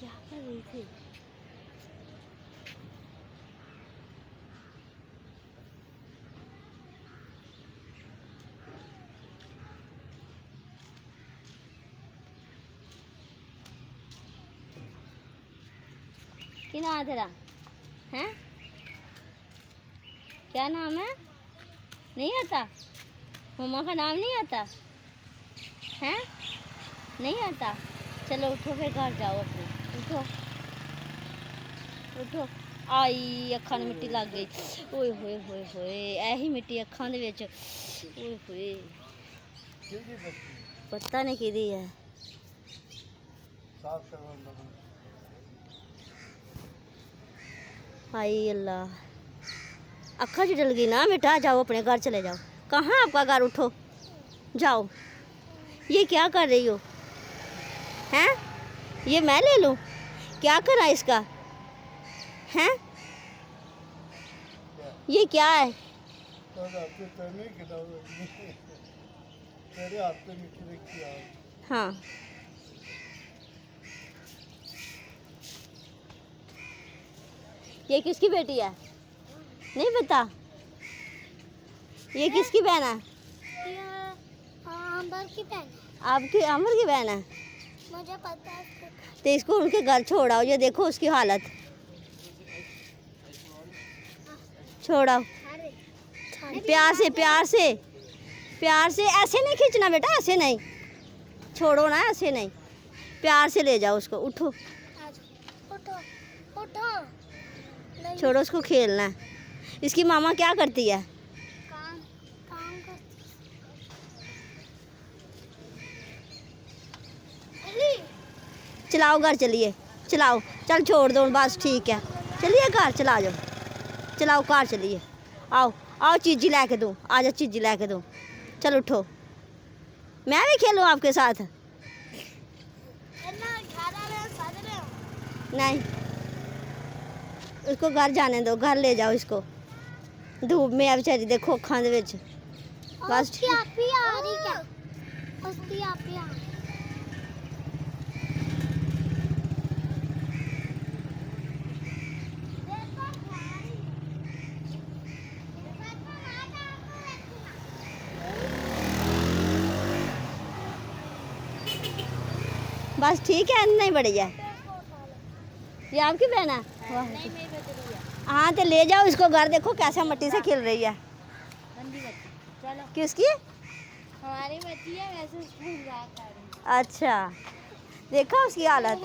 क्या कर रही थी? क्या नाम है तेरा? हैं? क्या नाम है? नहीं आता? मम्मा का नाम नहीं आता हैं? नहीं आता? चलो उठो फिर घर जाओ अपने। उठो उठो। आई अखां ਨੂੰ ਮਿੱਟੀ ਲੱਗ ਗਈ। ਓਏ ਹੋਏ ਹੋਏ ਹੋਏ ਐਹੀ ਮਿੱਟੀ ਅੱਖਾਂ ਦੇ ਵਿੱਚ। ਓਏ ਹੋਏ ਪਤਾ ਨਹੀਂ ਕਿਹਦੀ ਹੈ। ਸਾਫ ਕਰਵਾਉਣਾ। हाय अल्लाह अखा जो जल गई ना बेटा। जाओ अपने घर चले जाओ। कहाँ आपका घर? उठो जाओ। ये क्या कर रही हो हैं? ये मैं ले लूँ? क्या करा इसका हैं? ये क्या है? हाँ ये किसकी बेटी है? नहीं पता। ये किसकी बहन है? अमर की बहन। आपकी अमर की बहन है? मुझे पता है। तो इसको उनके घर छोड़ाओ। ये देखो उसकी हालत। छोड़ाओ प्यार से प्यार से प्यार से। ऐसे नहीं खींचना बेटा, ऐसे नहीं। छोड़ो ना, ऐसे नहीं। प्यार से ले जाओ उसको। उठो उठो उठो। छोड़ो उसको, खेलना है। इसकी मामा क्या करती है? काम काम करती। चलाओ घर चलिए। चलाओ चल छोड़ दो बस ठीक है। चलिए घर चला जाओ। चलाओ घर चलिए। आओ आओ चीज़ी लेके दूँ। आ जाओ चीज़ी लेके दूँ। चलो उठो। मैं भी खेलूँ आपके साथ? नहीं उसको घर जाने दो। घर ले जाओ इसको। धूप में अब बेचारी देखो अखां दे विच। बस उसकी आप ही आ रही क्या? उसकी आप ही आ रही। बस ठीक है। नहीं बढ़िया। ये आपकी बहन है? नहीं मेरी बच्ची है। हाँ तो ले जाओ इसको घर। देखो कैसा मिट्टी से खेल रही है। गंदी बच्ची। चलो किसकी? हमारी बच्ची है, वैसे स्कूल जा कर रही है। अच्छा देखा उसकी हालत।